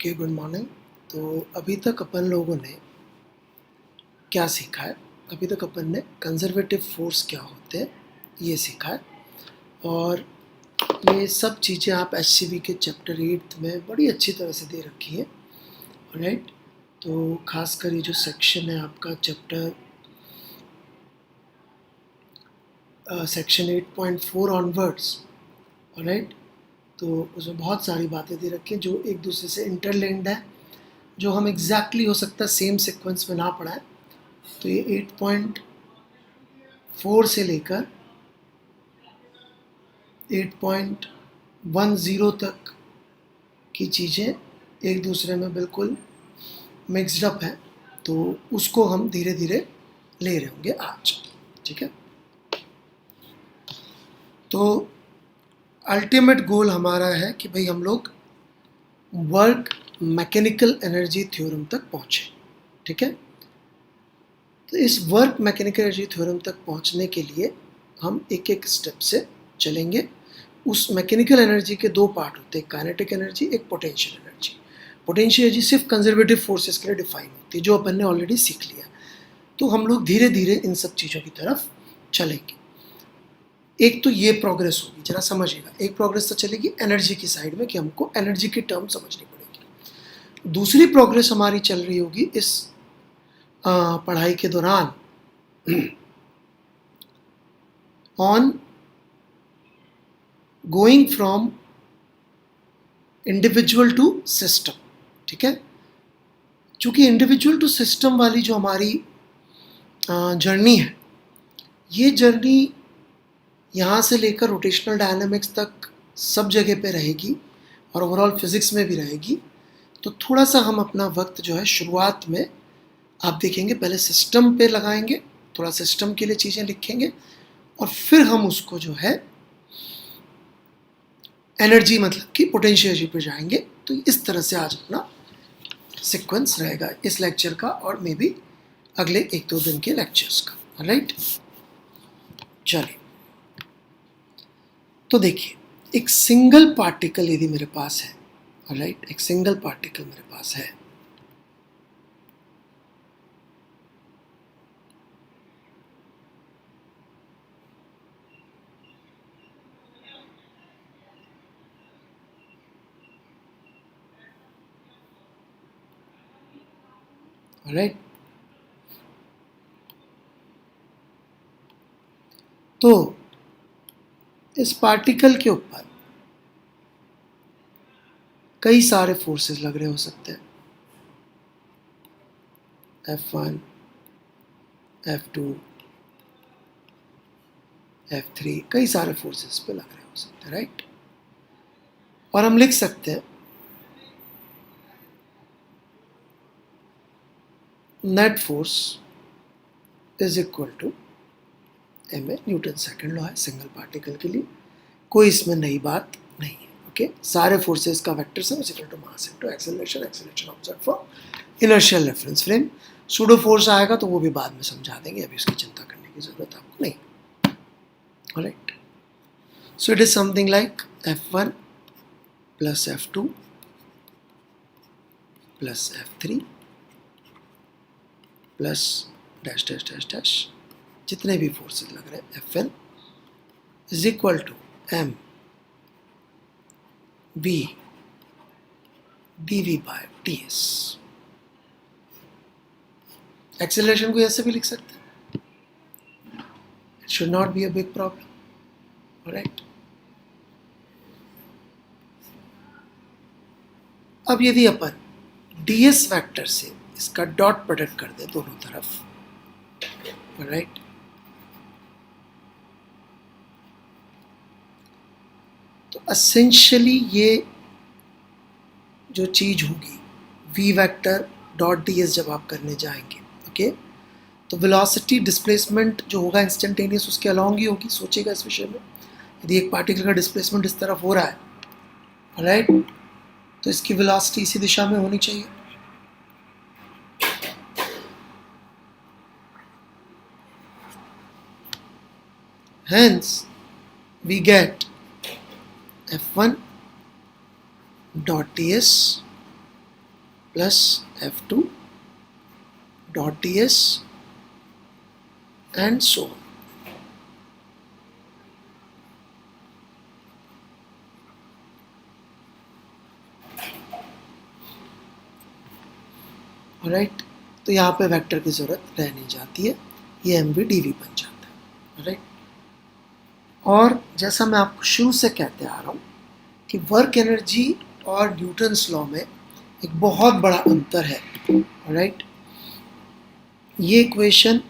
Okay, good morning. तो अभी तक अपन लोगों ने क्या सीखा है? अभी तक अपन ने कंजर्वेटिव फोर्स क्या होते हैं ये सीखा है, और ये सब चीज़ें आप एचसीवी के चैप्टर 8 में बड़ी अच्छी तरह से दे रखी हैं। राइट, तो खासकर ये जो सेक्शन है आपका चैप्टर सेक्शन 8.4 ऑनवर्ड्स, राइट, तो उसमें बहुत सारी बातें दे रखी हैं जो एक दूसरे से इंटरलिंक्ड है, जो हम एग्जैक्टली हो सकता है सेम सीक्वेंस में ना पढ़ाएं। तो ये 8.4 से लेकर 8.10 तक की चीज़ें एक दूसरे में बिल्कुल मिक्सड अप है, तो उसको हम धीरे धीरे ले रहे होंगे आज। ठीक है, तो अल्टीमेट गोल हमारा है कि भाई हम लोग वर्क मैकेनिकल एनर्जी थ्योरम तक पहुँचे। ठीक है, तो इस वर्क मैकेनिकल एनर्जी थ्योरम तक पहुँचने के लिए हम एक एक स्टेप से चलेंगे। उस मैकेनिकल एनर्जी के दो पार्ट होते हैं, काइनेटिक एनर्जी, एक पोटेंशियल एनर्जी। पोटेंशियल एनर्जी सिर्फ कंजर्वेटिव फोर्सेस के लिए डिफाइन होती है, जो अपन ने ऑलरेडी सीख लिया। तो हम लोग धीरे धीरे इन सब चीज़ों की तरफ चलेंगे। एक तो ये प्रोग्रेस होगी, जरा समझिएगा। एक प्रोग्रेस तो चलेगी एनर्जी की साइड में कि हमको एनर्जी की टर्म समझनी पड़ेगी। दूसरी प्रोग्रेस हमारी चल रही होगी इस पढ़ाई के दौरान on going from individual to system. ठीक है, चूंकि इंडिविजुअल टू सिस्टम वाली जो हमारी जर्नी है, ये जर्नी यहाँ से लेकर रोटेशनल डायनामिक्स तक सब जगह पे रहेगी और ओवरऑल फिजिक्स में भी रहेगी। तो थोड़ा सा हम अपना वक्त जो है शुरुआत में आप देखेंगे पहले सिस्टम पे लगाएंगे, थोड़ा सिस्टम के लिए चीज़ें लिखेंगे, और फिर हम उसको जो है एनर्जी मतलब कि पोटेंशियल एनर्जी पे जाएंगे। तो इस तरह से आज अपना सीक्वेंस रहेगा इस लेक्चर का, और मे बी अगले 1-2 दिन के लेक्चर्स का। राइट, चलिए, तो देखिए, एक सिंगल पार्टिकल यदि मेरे पास है, राइट, एक सिंगल पार्टिकल मेरे पास है, राइट, तो इस पार्टिकल के ऊपर कई सारे फोर्सेस लग रहे हो सकते हैं, F1, F2, F3, कई सारे फोर्सेस पे लग रहे हो सकते हैं। राइट, और हम लिख सकते हैं net force is equal to M A, Newton second law है सिंगल पार्टिकल के लिए, कोई इसमें नई बात नहीं है। ओके, सारे फोर्सेस का vector sum is equal to mass into acceleration, acceleration observed from inertial reference frame. Pseudo force आएगा तो वो भी बाद में समझा देंगे, अभी उसकी चिंता करने की जरूरत आपको नहीं। Alright, so it is something like F1 plus F2 plus F3 plus dash dash dash dash, जितने भी फोर्सेस लग रहे हैं, Fn is equal to m v d v by t s. Acceleration को ऐसे भी लिख सकते हैं, it should not be a big problem. Right, अब यदि अपन ds वेक्टर से इसका डॉट प्रोडक्ट कर दे दोनों तरफ, राइट, तो एसेंशियली ये जो चीज होगी v वेक्टर डॉट ds जब आप करने जाएंगे, ओके, तो वेलोसिटी डिस्प्लेसमेंट जो होगा इंस्टेंटेनियस उसके अलॉन्ग ही होगी। सोचिएगा इस विषय में, यदि एक पार्टिकल का डिस्प्लेसमेंट इस तरफ हो रहा है, राइट, तो इसकी वेलोसिटी इसी दिशा में होनी चाहिए। Hence, we get F1 dot ds plus F2 dot ds and so on. Right, तो यहाँ पे वेक्टर की ज़रूरत रह नहीं जाती है, ये एम वी डी वी बन जाता है। राइट, और जैसा मैं आपको शुरू से कहते आ रहा हूँ कि वर्क एनर्जी और न्यूटन्स लॉ में एक बहुत बड़ा अंतर है। राइट, ये equation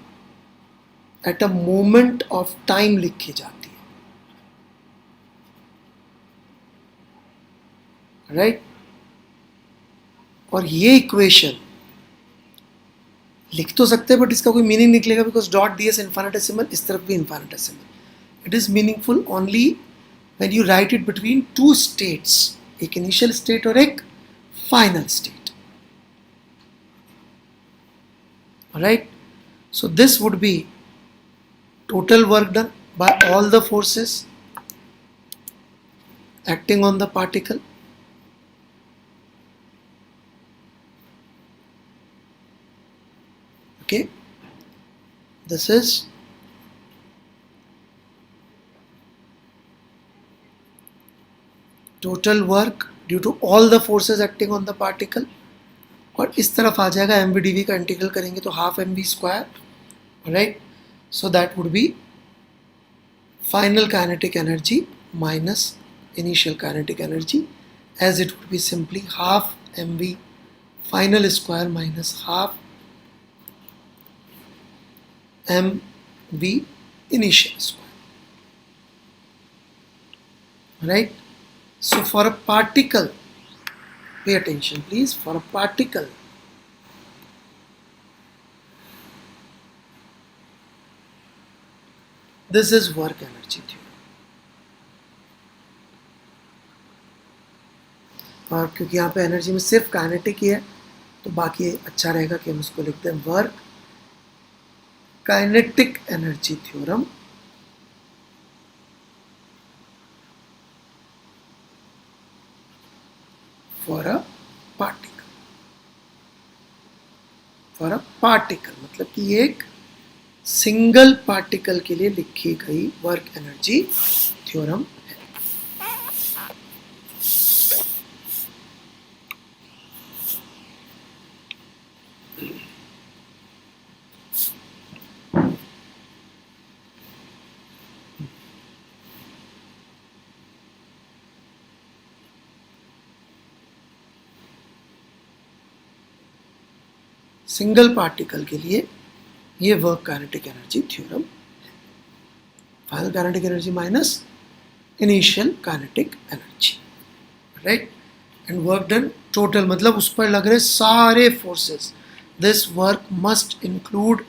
at a moment of time लिखी जाती है। राइट, और ये इक्वेशन लिख तो सकते हैं बट इसका कोई मीनिंग निकलेगा, because dot D S infinitesimal, इस तरफ भी infinitesimal. It is meaningful only when you write it between two states, एक इनिशियल स्टेट और एक final state. Right, so this would be total work done by all the forces acting on the particle. Okay, this is total work due to all the forces acting on the particle, और इस तरफ आ जाएगा m v d v का integral करेंगे तो half m v square. Right, so that would be final kinetic energy minus initial kinetic energy, as it would be simply half m v final square minus half m v initial square. Right, so for a particle, pay attention please, for a particle this is work energy theory. और क्योंकि यहाँ पे energy में सिर्फ kinetic ही है तो बाकी अच्छा रहेगा कि हम उसको लिखते हैं work kinetic energy theorem for a particle. For a particle मतलब कि एक सिंगल पार्टिकल के लिए लिखी गई वर्क एनर्जी थ्योरम है। सिंगल पार्टिकल के लिए ये वर्क काइनेटिक एनर्जी थ्योरम है। Final kinetic energy minus initial kinetic energy. Right, and work done total मतलब उस पर लग रहे सारे forces. This work must include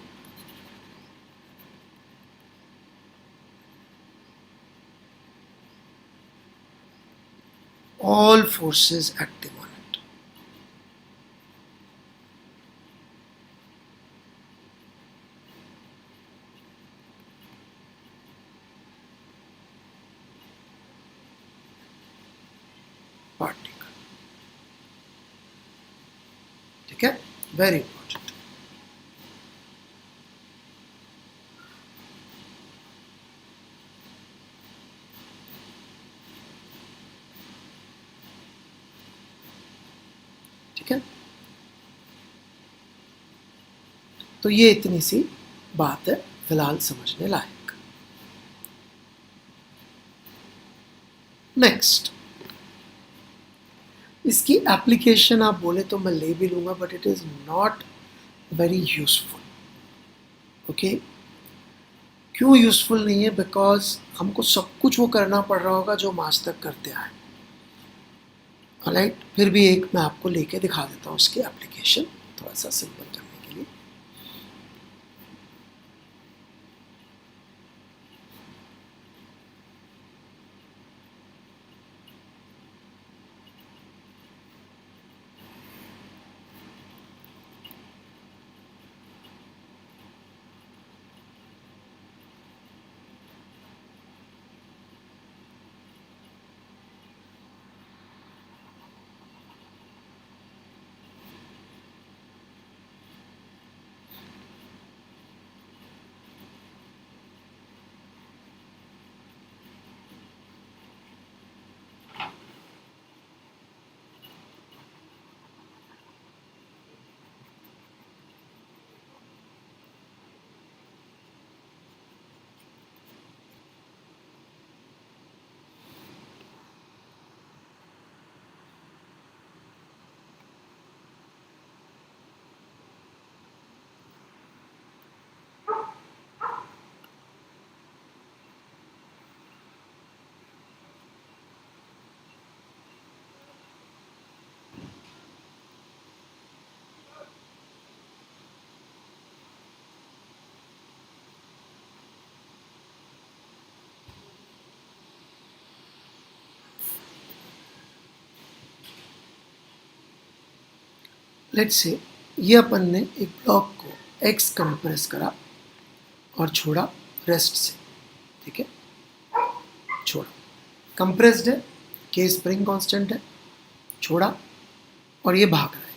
all forces active on it. Particle. ठीक है, वेरी इंपॉर्टेंट। ठीक है, तो ये इतनी सी बात है फिलहाल समझने लायक। नेक्स्ट, इसकी एप्लीकेशन आप बोले तो मैं ले भी लूँगा but it is not very useful. Okay, क्यों यूजफुल नहीं है? बिकॉज हमको सब कुछ वो करना पड़ रहा होगा जो हम आज तक करते आए। राइट, फिर भी एक मैं आपको लेके दिखा देता हूँ इसकी एप्लीकेशन थोड़ा सा सिंपल करने के लिए। लेट्स से ये अपन ने एक ब्लॉक को एक्स कंप्रेस करा और छोड़ा रेस्ट से, ठीक है, छोड़ा, कंप्रेस्ड है, के स्प्रिंग कांस्टेंट है, छोड़ा और ये भाग रहा है,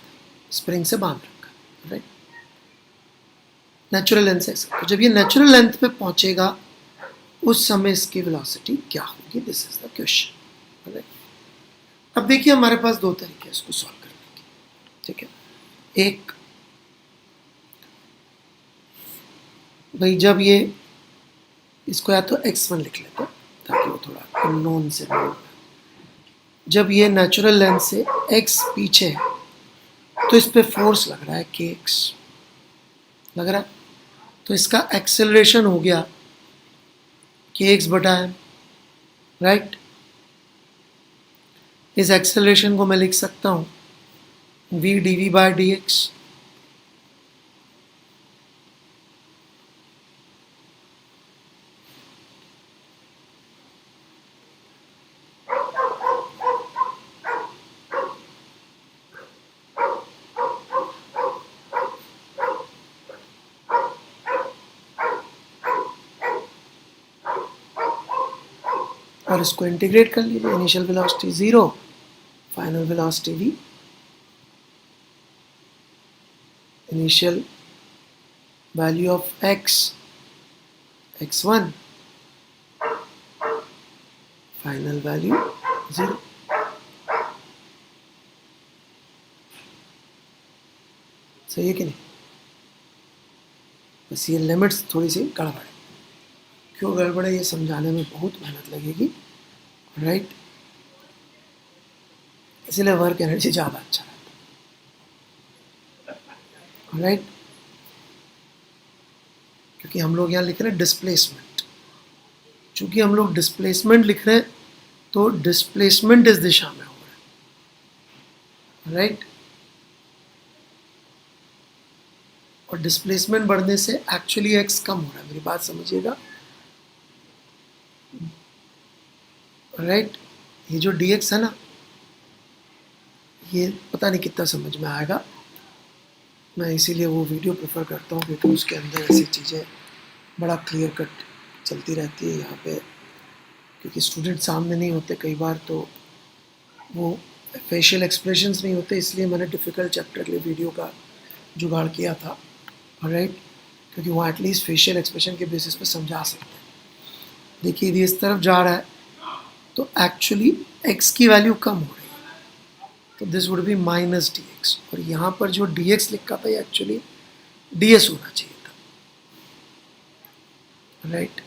स्प्रिंग से बांध रखा है, राइट, नेचुरल लेंथ से। तो जब ये नेचुरल लेंथ पे पहुंचेगा उस समय इसकी वेलोसिटी क्या होगी, this is the question, right. अब देखिए हमारे पास दो तरीके हैं इसको सॉल्व करने के, ठीक है। एक, भाई जब ये इसको या तो x1 लिख लेते हैं ताकि वो थोड़ा अननोन से नोन, जब ये नेचुरल लेंथ से x पीछे है तो इस पे फोर्स लग रहा है kx लग रहा है, तो इसका एक्सेलरेशन हो गया kx बटा m, राइट। इस एक्सेलरेशन को मैं लिख सकता हूँ v dv बाय dx, और इसको इंटीग्रेट कर लीजिए, initial velocity 0, final velocity v, initial value of x x1, final value 0। सही है कि नहीं? बस ये लिमिट्स थोड़ी सी गड़बड़ है, क्यों गड़बड़ है ये समझाने में बहुत मेहनत लगेगी, राइट, इसलिए वर्क एनर्जी ज़्यादा अच्छा रहता है, राइट, क्योंकि हम लोग यहाँ लिख रहे हैं डिस्प्लेसमेंट, चूंकि हम लोग डिस्प्लेसमेंट लिख रहे हैं तो डिस्प्लेसमेंट इस दिशा में हो रहा है, राइट, और डिस्प्लेसमेंट बढ़ने से एक्चुअली एक्स कम हो रहा है, मेरी बात समझिएगा, राइट। ये जो dx है ना, ये पता नहीं कितना समझ में आएगा, मैं इसीलिए वो वीडियो प्रेफर करता हूँ क्योंकि उसके अंदर ऐसी चीज़ें बड़ा क्लियर कट चलती रहती है यहाँ पे, क्योंकि स्टूडेंट सामने नहीं होते कई बार, तो वो फेशियल एक्सप्रेशंस नहीं होते, इसलिए मैंने डिफ़िकल्ट चैप्टर के लिए वीडियो का जुगाड़ किया था, राइट, क्योंकि वो एटलीस्ट फेशियल एक्सप्रेशन के बेसिस पे समझा सकते हैं। देखिए ये इस तरफ जा रहा है तो एक्चुअली x की वैल्यू कम हो रही है, तो this would be minus dx, और यहाँ पर जो dx लिखा था ये एक्चुअली ds होना चाहिए था, राइट।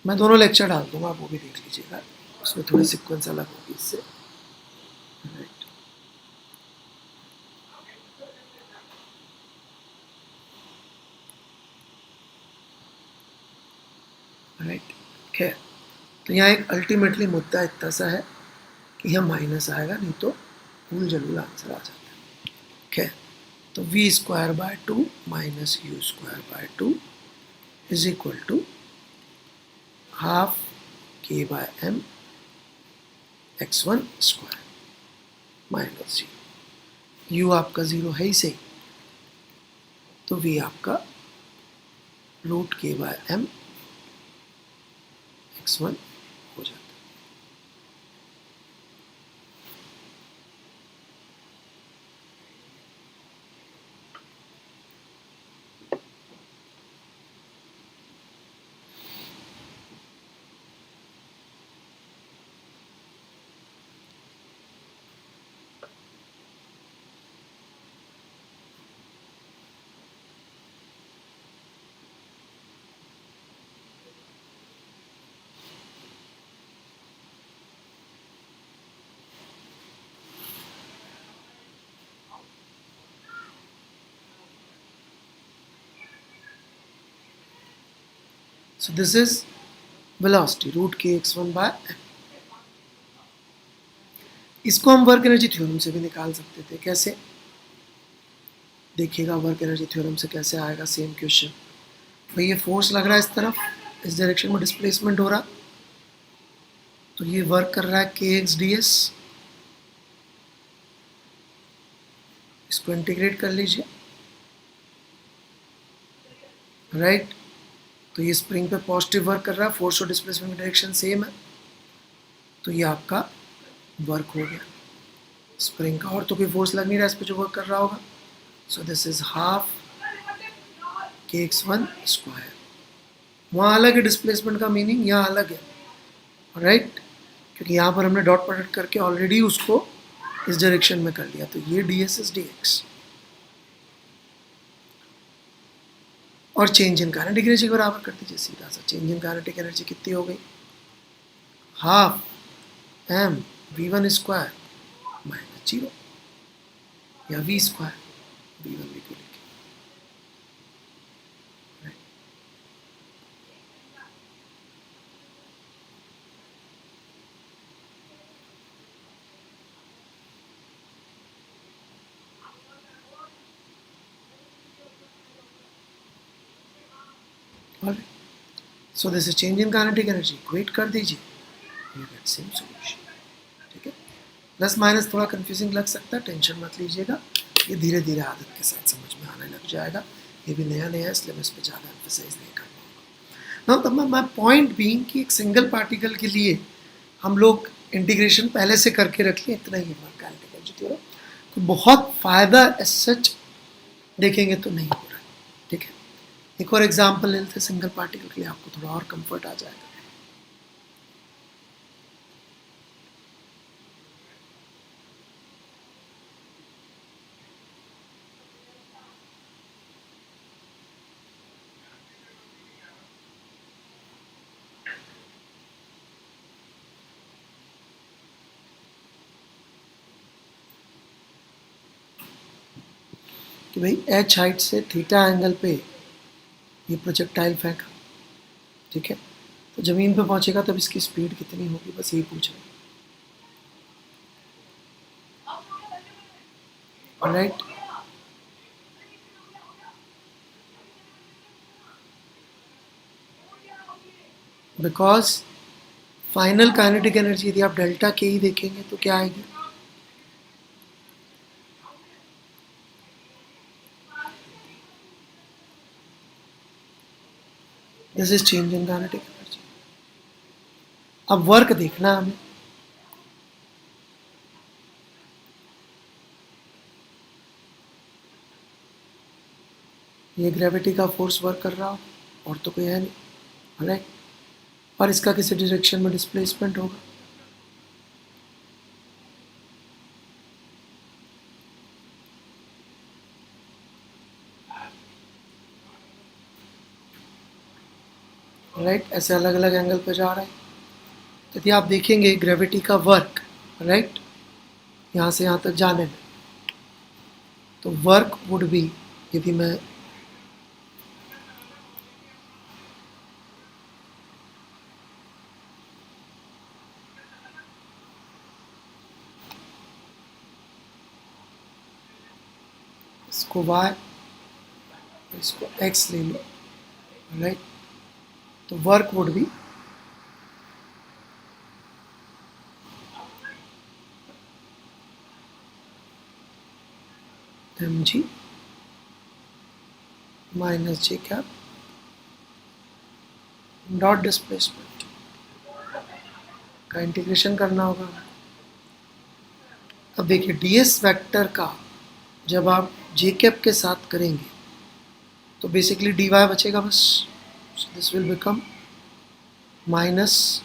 मैं दोनों लेक्चर डाल दूंगा, आप वो भी देख लीजिएगा, उसमें थोड़ी सीक्वेंस अलग होगी इससे, राइट, राइट, खैर। तो यहाँ एक अल्टीमेटली मुद्दा इतना सा है कि यह माइनस आएगा, नहीं तो उल जलूल आंसर आ जाता है, खैर। तो v square by 2 minus u square by 2 is equal to half k by m x1 square minus u आपका 0 है ही सही, तो v आपका root k by m x1 हो जाता है। So this is velocity root k x1 by m। इसको हम वर्क एनर्जी थ्योरम से भी निकाल सकते थे, कैसे देखिएगा, वर्क एनर्जी थ्योरम से कैसे आएगा सेम क्वेश्चन। भाई ये फोर्स लग रहा है इस तरफ, इस डायरेक्शन में डिस्प्लेसमेंट हो रहा, तो ये वर्क कर रहा है के एक्स डी एस, इसको इंटीग्रेट कर लीजिए, राइट। तो ये स्प्रिंग पे पॉजिटिव वर्क कर रहा है, फोर्स और डिस्प्लेसमेंट की डायरेक्शन सेम है, तो ये आपका वर्क हो गया स्प्रिंग का, और तो कोई फोर्स लग नहीं रहा इस पर जो वर्क कर रहा होगा। So this is half kx1 square. वहाँ अलग है डिस्प्लेसमेंट का मीनिंग, यहाँ अलग है, राइट, क्योंकि यहाँ पर हमने डॉट प्रोडक्ट करके ऑलरेडी उसको इस डायरेक्शन में कर लिया, तो ये ds इज dx। और चेंज इन काइनेटिक एनर्जी के बराबर कर दीजिए सीधा सा। चेंज इन काइनेटिक एनर्जी कितनी हो गई, half m v1 square minus 0 या v स्क्वायर v1 v2 लिखे, so this is change in kinetic energy, equate कर दीजिए, यू गेट सेम सॉल्यूशन, ठीक है। प्लस माइनस थोड़ा कंफ्यूजिंग लग सकता है, टेंशन मत लीजिएगा, ये धीरे धीरे आदत के साथ समझ में आने लग जाएगा, ये भी नया नया है इसलिए मैं इस पर ज़्यादा एम्फसाइज नहीं कर पाऊँगा। ना तो मैं पॉइंट बीइंग कि एक सिंगल पार्टिकल के लिए हम लोग इंटीग्रेशन पहले से करके रख लिए, इतना ही हमारा काइनेटिक एनर्जी थ्योरम, तो बहुत फ़ायदा एज सच देखेंगे तो नहीं हो रहा है, ठीक है। एक और एग्जाम्पल ले लेते सिंगल पार्टिकल के लिए, आपको थोड़ा और कंफर्ट आ जाएगा। कि भाई h हाइट से थीटा एंगल पे ये प्रोजेक्टाइल फेंका, ठीक है, तो ज़मीन पे पहुंचेगा तब इसकी स्पीड कितनी होगी, बस यही पूछ रहे हैं, right. Because final kinetic energy यदि आप डेल्टा के ही देखेंगे तो क्या आएगी, this is change in kinetic energy. अब वर्क देखना है हमें, ये ग्रेविटी का फोर्स वर्क कर रहा हो और तो कोई है नहीं, राइट, और इसका किसी डायरेक्शन में डिस्प्लेसमेंट होगा, राइट, ऐसे अलग अलग एंगल पे जा रहा है। तो यदि आप देखेंगे ग्रेविटी का वर्क, राइट, यहाँ से यहाँ तक जाने में, तो वर्क वुड बी, यदि मैं इसको y इसको x ले लो, राइट, तो work would be mg minus J cap dot displacement का इंटीग्रेशन करना होगा। अब देखिए ds वेक्टर का जब आप जे कैप के साथ करेंगे तो बेसिकली dy बचेगा बस, so this will become minus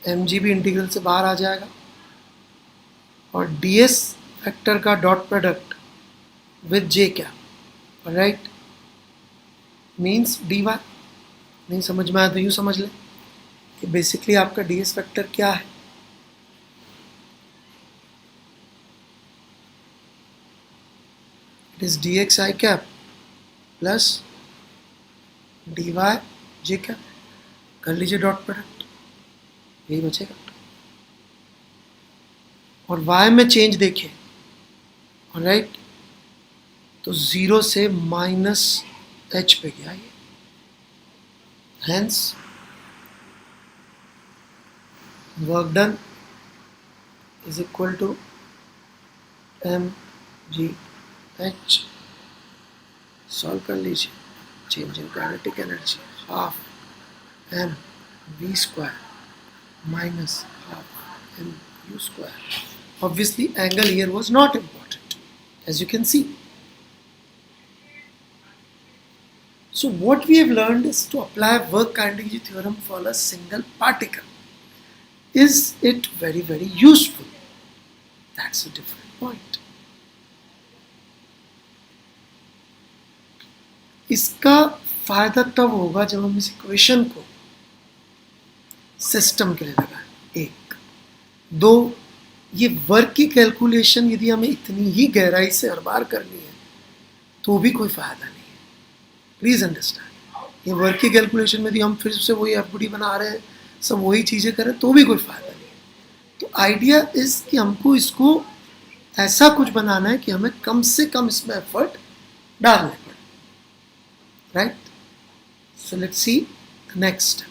mg भी इंटीग्रल से बाहर आ जाएगा, और ds वेक्टर का dot product with J cap, right, means dy। नहीं समझ में आया तो यूँ समझ लें कि बेसिकली आपका ds वेक्टर क्या है, it is dx i cap plus dy J cap, कर लीजिए डॉट प्रोडक्ट, यही बचेगा। और y में चेंज देखें, राइट, तो 0 से माइनस h पे गया ये, hence work done is equal to mg H solve कर लीजिए, change in kinetic energy half m v square minus half m u square. Obviously angle here was not important, as you can see. So what we have learned is to apply work-Kinetic theorem for a single particle. Is it very, very useful? That's a different point. इसका फायदा तब होगा जब हम इस equation को system के लिए लगाएं. एक, दो, ये वर्क की कैलकुलेशन यदि हमें इतनी ही गहराई से हर बार करनी है तो भी कोई फायदा नहीं है. प्लीज अंडरस्टैंड, ये वर्क की कैलकुलेशन में यदि हम फिर से वही एफडी बना रहे हैं, सब वही चीज़ें करें तो भी कोई फायदा नहीं है. तो आइडिया इज कि हमको इसको ऐसा कुछ बनाना है कि हमें कम से कम इसमें एफर्ट डालने पड़े. Right, so let's see next.